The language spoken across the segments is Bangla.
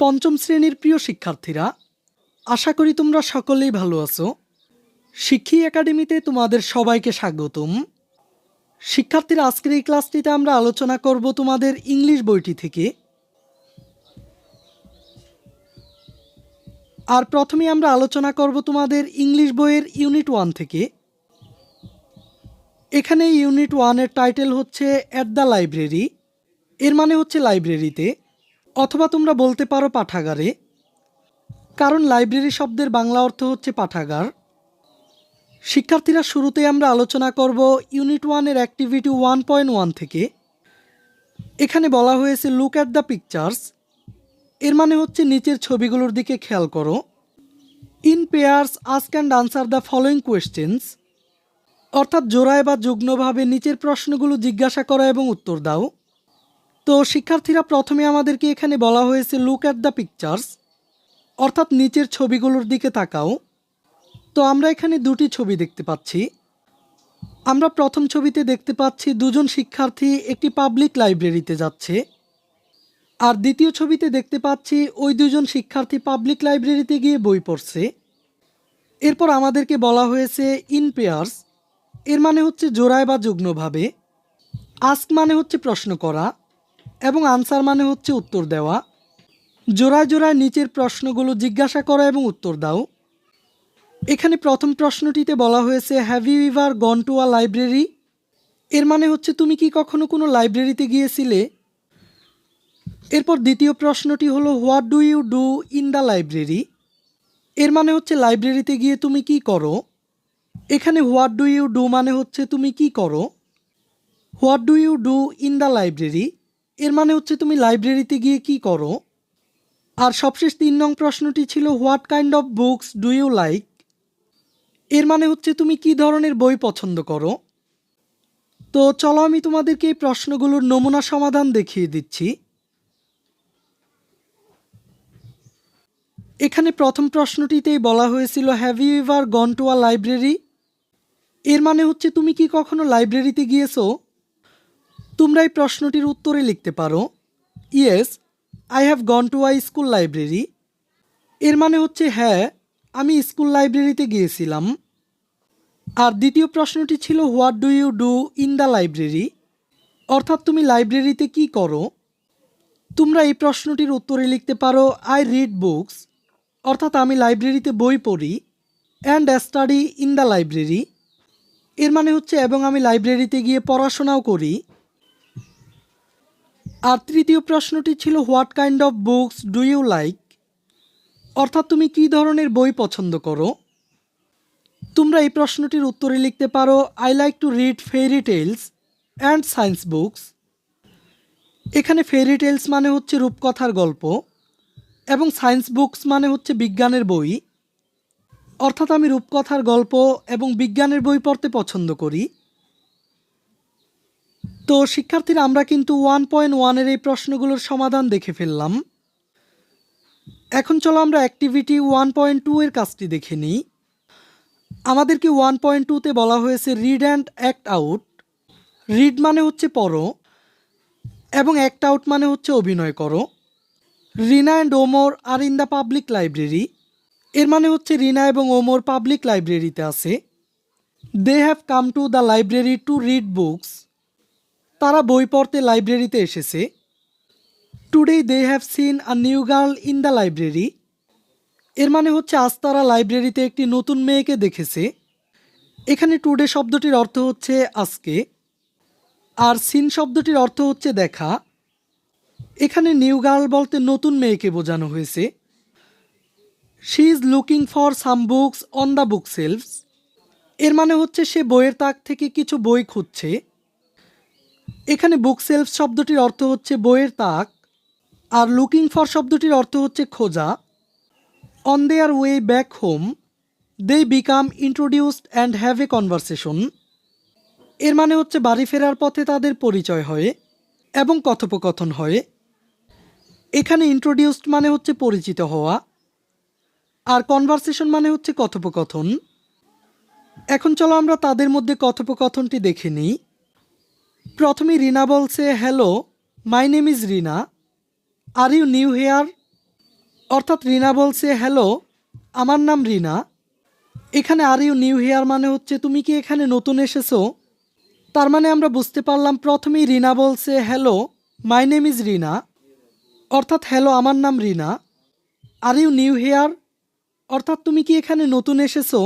পঞ্চম শ্রেণীর প্রিয় শিক্ষার্থীরা, আশা করি তোমরা সকলেই ভালো আছো। শিক্ষী একাডেমিতে তোমাদের সবাইকে স্বাগতম। শিক্ষার্থীরা, আজকের এই ক্লাসটিতে আমরা আলোচনা করব তোমাদের ইংলিশ বইটি থেকে। আর প্রথমে আমরা আলোচনা করব তোমাদের ইংলিশ বইয়ের ইউনিট 1 থেকে। এখানে ইউনিট 1-এর টাইটেল হচ্ছে অ্যাট দ্য লাইব্রেরি। এর মানে হচ্ছে লাইব্রেরিতে, অথবা তোমরা বলতে পারো পাঠাগারে, কারণ লাইব্রেরি শব্দের বাংলা অর্থ হচ্ছে পাঠাগার। শিক্ষার্থীরা, শুরুতে আমরা আলোচনা করব ইউনিট 1-এর অ্যাক্টিভিটি 1.1 থেকে। এখানে বলা হয়েছে লুক অ্যাট দ্য পিকচার্স। এর মানে হচ্ছে নিচের ছবিগুলোর দিকে খেয়াল করো। In pairs ask and answer the following questions, অর্থাৎ জোড়ায় বা যুগ্মভাবে নিচের প্রশ্নগুলো জিজ্ঞাসা করো এবং উত্তর দাও। তো শিক্ষার্থীরা, প্রথমে আমাদেরকে এখানে বলা হয়েছে লুক অ্যাট দ্য পিকচার্স, অর্থাৎ নিচের ছবিগুলোর দিকে তাকাও। তো আমরা এখানে দুটি ছবি দেখতে পাচ্ছি। আমরা প্রথম ছবিতে দেখতে পাচ্ছি দুজন শিক্ষার্থী একটি পাবলিক লাইব্রেরিতে যাচ্ছে, আর দ্বিতীয় ছবিতে দেখতে পাচ্ছি ওই দুজন শিক্ষার্থী পাবলিক লাইব্রেরিতে গিয়ে বই পড়ছে। এরপর আমাদেরকে বলা হয়েছে ইন পেয়ার্স। এর মানে হচ্ছে জোড়ায় বা যুগ্মভাবে। আস্ক মানে হচ্ছে প্রশ্ন করা, এবং আনসার মানে হচ্ছে উত্তর দেওয়া। জোড়ায় জোড়ায় নিচের প্রশ্নগুলো জিজ্ঞাসা করো এবং উত্তর দাও। এখানে প্রথম প্রশ্নটিতে বলা হয়েছে have you ever gone to a library. এর মানে হচ্ছে তুমি কি কখনো কোনো লাইব্রেরিতে গিয়েছিলে। এরপর দ্বিতীয় প্রশ্নটি হলো what do you do in the library. এর মানে হচ্ছে লাইব্রেরিতে গিয়ে তুমি কি করো। এখানে হোয়াট ডু ইউ ডু মানে হচ্ছে তুমি কি করো। What do you do in the library এর মানে হচ্ছে তুমি লাইব্রেরিতে গিয়ে কি করো। আর সবশেষ 3 নং প্রশ্নটি ছিল what kind of books do you like. এর মানে হচ্ছে তুমি কি ধরনের বই পছন্দ করো। তো চলো আমি তোমাদেরকে এই প্রশ্নগুলোর নমুনা সমাধান দেখিয়ে দিচ্ছি। এখানে প্রথম প্রশ্নটিতেই বলা হয়েছিল have you ever gone to a library. এর মানে হচ্ছে তুমি কি কখনো লাইব্রেরিতে গিয়েছো। তোমরা এই প্রশ্নটির উত্তরে লিখতে পারো yes I have gone to a school library. এর মানে হচ্ছে হ্যাঁ, আমি স্কুল লাইব্রেরিতে গিয়েছিলাম। আর দ্বিতীয় প্রশ্নটি ছিল what do you do in the library, অর্থাৎ তুমি লাইব্রেরিতে কি করো। তোমরা এই প্রশ্নটির উত্তরে লিখতে পারো আই রিড বুকস, অর্থাৎ আমি লাইব্রেরিতে বই পড়ি। And study in the library, এর মানে হচ্ছে এবং আমি লাইব্রেরিতে গিয়ে পড়াশোনাও করি। আর তৃতীয় প্রশ্নটি ছিল what kind of books do you like, অর্থাৎ তুমি কী ধরনের বই পছন্দ করো। তোমরা এই প্রশ্নটির উত্তরে লিখতে পারো I like to read fairy tales and science books. এখানে ফেয়ারি টেলস মানে হচ্ছে রূপকথার গল্প, এবং সায়েন্স বুকস মানে হচ্ছে বিজ্ঞানের বই, অর্থাৎ আমি রূপকথার গল্প এবং বিজ্ঞানের বই পড়তে পছন্দ করি। তো শিক্ষার্থীরা, আমরা কিন্তু 1.1-এর এই প্রশ্নগুলোর সমাধান দেখে ফেললাম। এখন চলো আমরা অ্যাক্টিভিটি 1.2-এর কাজটি দেখে নিই। আমাদেরকে 1.2-তে বলা হয়েছে read and act out. Read মানে হচ্ছে পড়ো, এবং অ্যাক্ট আউট মানে হচ্ছে অভিনয় করো। Rina and Omar are in the public library. এর মানে হচ্ছে রিনা এবং ওমর পাবলিক লাইব্রেরিতে আছে। They have come to the library to read books. তারা বই পড়তে লাইব্রেরিতে এসেছে। Today they have seen a new girl in the library. এর মানে হচ্ছে আজ তারা লাইব্রেরিতে একটি নতুন মেয়েকে দেখেছে। এখানে টুডে শব্দটির অর্থ হচ্ছে আজকে, আর সিন শব্দটির অর্থ হচ্ছে দেখা। এখানে নিউ গার্ল বলতে নতুন মেয়েকে বোঝানো হয়েছে। She is looking for some books on the book selves. এর মানে হচ্ছে সে বইয়ের তাক থেকে কিছু বই খুঁজছে। এখানে বুক সেলফ শব্দটির অর্থ হচ্ছে বইয়ের তাক, আর লুকিং ফর শব্দটির অর্থ হচ্ছে খোঁজা। On their way back home they become introduced and have a conversation. এর মানে হচ্ছে বাড়ি ফেরার পথে তাদের পরিচয় হয় এবং কথোপকথন হয়। এখানে ইন্ট্রোডিউসড মানে হচ্ছে পরিচিত হওয়া, আর কনভারসেশন মানে হচ্ছে কথোপকথন। এখন চলো আমরা তাদের মধ্যে কথোপকথনটি দেখে নিই। প্রথমে রিনা বলছে hello my name is Rina, are you new here. অর্থাৎ রিনা বলছে হ্যালো, আমার নাম রিনা। এখানে আর ইউ নিউ হিয়ার মানে হচ্ছে তুমি কি এখানে নতুন এসেছো। তার মানে আমরা বুঝতে পারলাম প্রথমেই রিনা বলছে হ্যালো, মাই নেম ইজ রিনা, অর্থাৎ হ্যালো আমার নাম রিনা। আর ইউ নিউ হিয়ার অর্থাৎ তুমি কি এখানে নতুন এসেছো।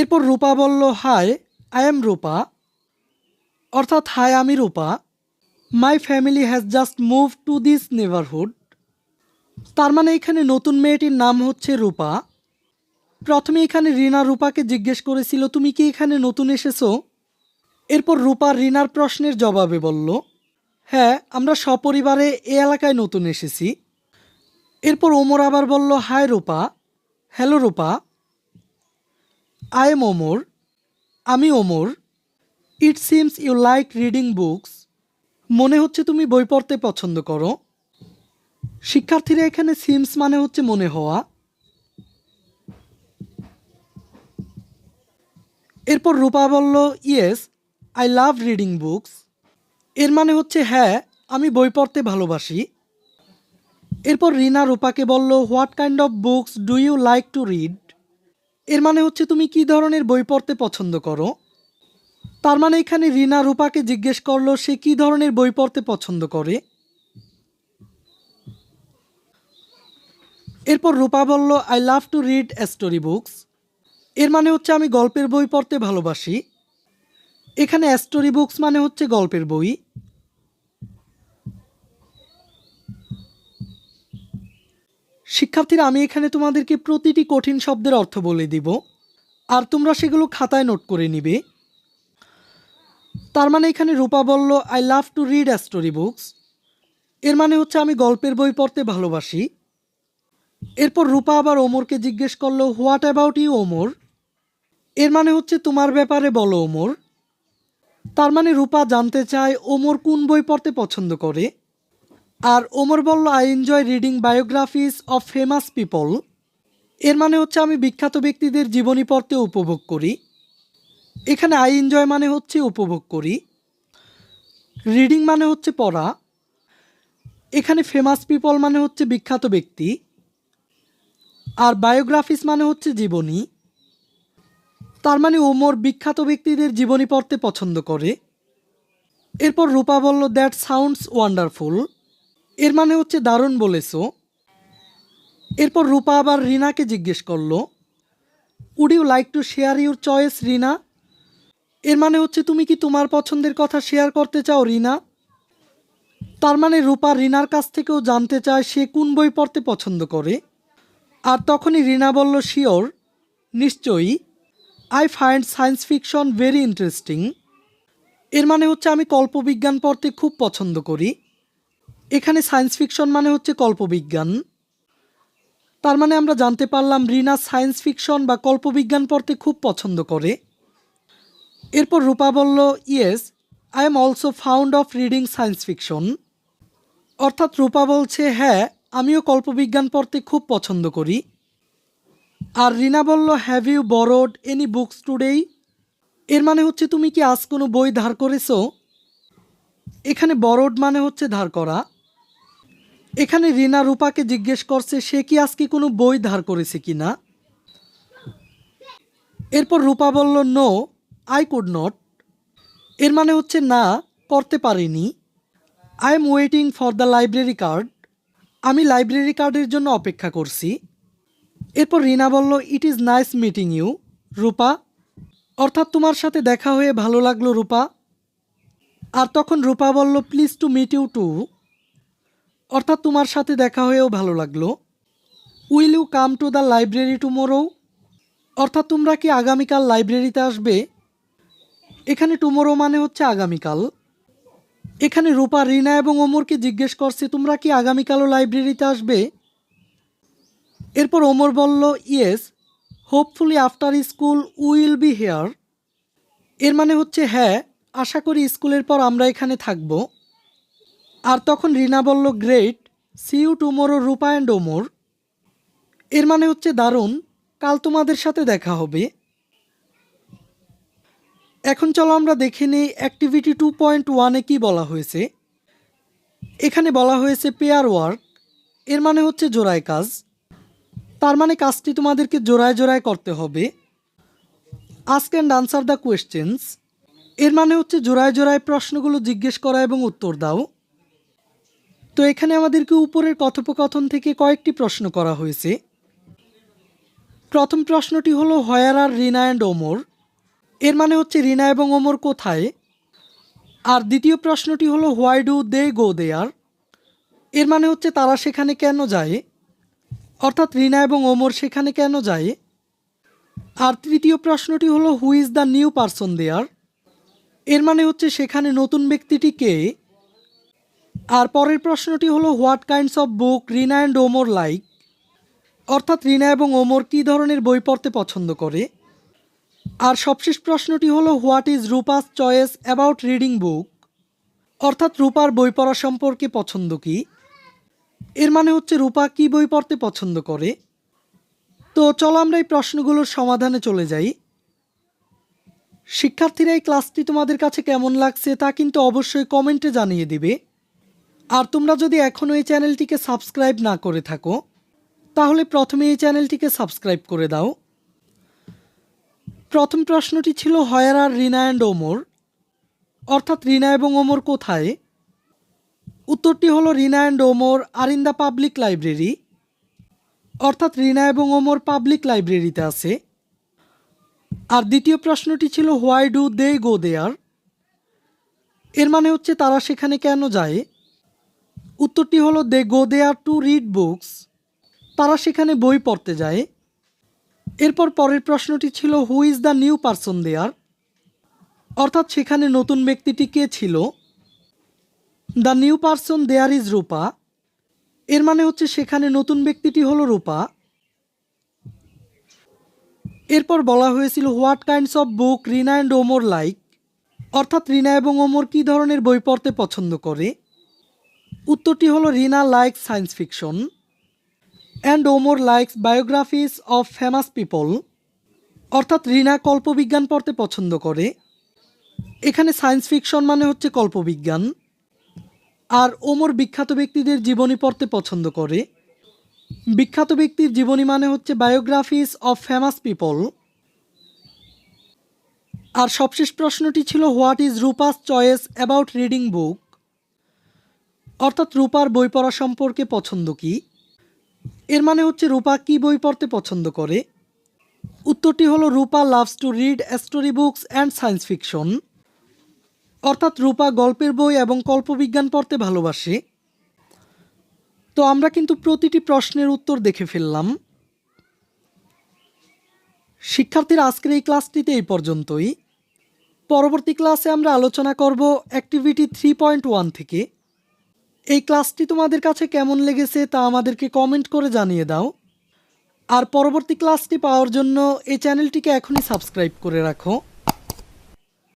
এরপর রূপা বলল হাই, আই এম রূপা, অর্থাৎ হাই আমি Rupa. My family has just move to this neighbourhood. তার মানে এখানে নতুন মেয়েটির নাম হচ্ছে রূপা। প্রথমে এখানে রিনা রূপাকে জিজ্ঞেস করেছিল তুমি কি এখানে নতুন এসেছো। এরপর রূপা রিনার প্রশ্নের জবাবে বলল হ্যাঁ, আমরা সপরিবারে এ এলাকায় নতুন এসেছি। এরপর ওমর আবার বলল hi Rupa, hello Rupa, I am Omar, আমি Omar. It seems you like reading books, মনে হচ্ছে তুমি বই পড়তে পছন্দ করো। শিক্ষার্থীরা এখানে সিমস মানে হচ্ছে মনে হওয়া। এরপর রূপা বলল yes, I love reading books, এর মানে হচ্ছে হ্যাঁ, আমি বই পড়তে ভালোবাসি। এরপর রিনা রূপাকে বলল what kind of books do you like to read, এর মানে হচ্ছে তুমি কি ধরনের বই পড়তে পছন্দ করো। তার মানে এখানে রিনা রূপাকে জিজ্ঞেস করলো সে কি ধরনের বই পড়তে পছন্দ করে। এরপর রূপা বলল I love to read story books, এর মানে হচ্ছে আমি গল্পের বই পড়তে ভালোবাসি। এখানে স্টোরি বুকস মানে হচ্ছে গল্পের বই। শিক্ষার্থীরা আমি এখানে তোমাদেরকে প্রতিটি কঠিন শব্দের অর্থ বলে দিব, আর তোমরা সেগুলো খাতায় নোট করে নিবে। তার মানে এখানে রূপা বলল I love to read story books, এর মানে হচ্ছে আমি গল্পের বই পড়তে ভালোবাসি। এরপর রূপা আবার ওমরকে জিজ্ঞেস করলো হোয়াট অ্যাবাউট ইউ ওমর, এর মানে হচ্ছে তোমার ব্যাপারে বলো ওমর। তার মানে রূপা জানতে চায় ওমর কোন বই পড়তে পছন্দ করে। আর ওমর বলল I enjoy reading biographies of famous people, এর মানে হচ্ছে আমি বিখ্যাত ব্যক্তিদের জীবনী পড়তে উপভোগ করি। এখানে আই এনজয় মানে হচ্ছে উপভোগ করি, রিডিং মানে হচ্ছে পড়া। এখানে ফেমাস পিপল মানে হচ্ছে বিখ্যাত ব্যক্তি, আর বায়োগ্রাফিস মানে হচ্ছে জীবনী। তার মানে ওমর বিখ্যাত ব্যক্তিদের জীবনী পড়তে পছন্দ করে। এরপর রূপা বলল দ্যাট সাউন্ডস ওয়ান্ডারফুল, এর মানে হচ্ছে দারুণ বলেছো। এরপর রূপা আবার রিনাকে জিজ্ঞেস করলো would you like to share your choice Rina, এর মানে হচ্ছে তুমি কি তোমার পছন্দের কথা শেয়ার করতে চাও রিনা। তার মানে রূপা রিনার কাছ থেকেও জানতে চায় সে কোন বই পড়তে পছন্দ করে। আর তখনই রিনা বলল শিওর, নিশ্চয়ই, I find science fiction very interesting, এর মানে হচ্ছে আমি কল্পবিজ্ঞান পড়তে খুব পছন্দ করি। এখানে সায়েন্স ফিকশন মানে হচ্ছে কল্পবিজ্ঞান। তার মানে আমরা জানতে পারলাম রিনা সায়েন্স ফিকশন বা কল্পবিজ্ঞান পড়তে খুব পছন্দ করে। এরপর রূপা বলল yes, I am also found of reading science fiction, অর্থাৎ রূপা বলছে হ্যাঁ, আমিও কল্পবিজ্ঞান পড়তে খুব পছন্দ করি। আর রিনা বলল have you borrowed any books today, এর মানে হচ্ছে তুমি কি আজ কোনো বই ধার করেছো। এখানে বরোড মানে হচ্ছে ধার করা। এখানে রিনা রূপাকে জিজ্ঞেস করছে সে কি আজকে কোনো বই ধার করেছে কিনা। এরপর রূপা বলল নো, আই কুড নট, এর মানে হচ্ছে না, করতে পারিনি। I am waiting for the library card, আমি লাইব্রেরি কার্ডের জন্য অপেক্ষা করছি। এরপর রিনা বলল it is nice meeting you Rupa, অর্থাৎ তোমার সাথে দেখা হয়ে ভালো লাগলো রূপা। আর তখন রূপা বলল pleased to meet you too, অর্থাৎ তোমার সাথে দেখা হয়েও ভালো লাগলো। Will you come to the library tomorrow, অর্থাৎ তোমরা কি আগামীকাল লাইব্রেরিতে আসবে। এখানে টুমোরো মানে হচ্ছে আগামীকাল। এখানে রূপা রিনা এবং ওমরকে জিজ্ঞেস করছে তোমরা কি আগামীকালও লাইব্রেরিতে আসবে। এরপর ওমর বলল yes, hopefully after school will be here, এর মানে হচ্ছে হ্যাঁ, আশা করি স্কুলের পর আমরা এখানে থাকব। আর তখন রিনা বলল great, see you tomorrow Rupa and Omar, এর মানে হচ্ছে দারুণ, কাল তোমাদের সাথে দেখা হবে। এখন চলো আমরা দেখে নিই অ্যাক্টিভিটি 2.1-এ কী বলা হয়েছে। এখানে বলা হয়েছে পেয়ার ওয়ার্ক, এর মানে হচ্ছে জোড়ায় কাজ। তার মানে কাজটি তোমাদেরকে জোড়ায় জোড়ায় করতে হবে। Ask and answer the questions, এর মানে হচ্ছে জোড়ায় জোড়ায় প্রশ্নগুলো জিজ্ঞেস করা এবং উত্তর দাও। তো এখানে আমাদেরকে উপরের কথোপকথন থেকে কয়েকটি প্রশ্ন করা হয়েছে। প্রথম প্রশ্নটি হলো হোয়ার আর রিনা অ্যান্ড ওমর, এর মানে হচ্ছে রিনা এবং ওমর কোথায়। আর দ্বিতীয় প্রশ্নটি হলো হোয়াই ডু দে গো দেয়ার, এর মানে হচ্ছে তারা সেখানে কেন যায়, অর্থাৎ রিনা এবং ওমর সেখানে কেন যায়। আর তৃতীয় প্রশ্নটি হলো who is the new person there, এর মানে হচ্ছে সেখানে নতুন ব্যক্তিটি কে। আর পরের প্রশ্নটি হলো what kinds of book Rina and Omar like, অর্থাৎ রিনা এবং ওমর কী ধরনের বই পড়তে পছন্দ করে। আর সবশেষ প্রশ্নটি হলো what is Rupa's choice about reading book, অর্থাৎ রূপার বই পড়া সম্পর্কে পছন্দ কী, এর মানে হচ্ছে রূপা কী বই পড়তে পছন্দ করে। তো চলো আমরা এই প্রশ্নগুলোর সমাধানে চলে যাই। শিক্ষার্থীরা এই ক্লাসটি তোমাদের কাছে কেমন লাগছে তা কিন্তু অবশ্যই কমেন্টে জানিয়ে দিবে। আর তোমরা যদি এখনও এই চ্যানেলটিকে সাবস্ক্রাইব না করে থাকো তাহলে প্রথমে এই চ্যানেলটিকে সাবস্ক্রাইব করে দাও। প্রথম প্রশ্নটি ছিল হোয়ার আর রিনা অ্যান্ড ওমর, অর্থাৎ রিনা এবং ওমর কোথায়। উত্তরটি হলো Rina and Omar are in the public library, অর্থাৎ রিনা এবং ওমর পাবলিক লাইব্রেরিতে আছে। আর দ্বিতীয় প্রশ্নটি ছিল হোয়াই ডু দে গো দেয়ার, এর মানে হচ্ছে তারা সেখানে কেন যায়। উত্তরটি হলো they go there to read books, তারা সেখানে বই পড়তে যায়। এরপর পরের প্রশ্নটি ছিল who is the new person there, অর্থাৎ সেখানে নতুন ব্যক্তিটি কে ছিল। The new person there is Rupa, এর মানে হচ্ছে সেখানে নতুন ব্যক্তিটি হলো রূপা। এরপর বলা হয়েছিল what kinds of book Rina and Omar like, অর্থাৎ রিনা এবং ওমর কী ধরনের বই পড়তে পছন্দ করে। উত্তরটি হলো Rina likes science fiction and Omar likes biographies of famous people, অর্থাৎ রিনা কল্পবিজ্ঞান পড়তে পছন্দ করে। এখানে সায়েন্স ফিকশন মানে হচ্ছে কল্পবিজ্ঞান। আর ওমর বিখ্যাত ব্যক্তিদের জীবনী পড়তে পছন্দ করে। বিখ্যাত ব্যক্তির জীবনী মানে হচ্ছে বায়োগ্রাফিস অফ ফেমাস পিপল। আর সবশেষ প্রশ্নটি ছিল what is Rupa's choice about reading book, অর্থাৎ রূপার বই পড়া সম্পর্কে পছন্দ কী, এর মানে হচ্ছে রূপা কী বই পড়তে পছন্দ করে। উত্তরটি হলো Rupa loves to read story books and science fiction, অর্থাৎ রূপা গল্পের বই এবং কল্পবিজ্ঞান পড়তে ভালোবাসে। তো আমরা কিন্তু প্রতিটি প্রশ্নের উত্তর দেখে ফেললাম। শিক্ষার্থীরা আজকের এই ক্লাসটিতে এই পর্যন্তই। পরবর্তী ক্লাসে আমরা আলোচনা করব অ্যাক্টিভিটি 3.1 থেকে। এই ক্লাসটি তোমাদের কাছে কেমন লেগেছে তা আমাদেরকে কমেন্ট করে জানিয়ে দাও। আর পরবর্তী ক্লাসটি পাওয়ার জন্য এই চ্যানেলটিকে এখনই সাবস্ক্রাইব করে রাখো।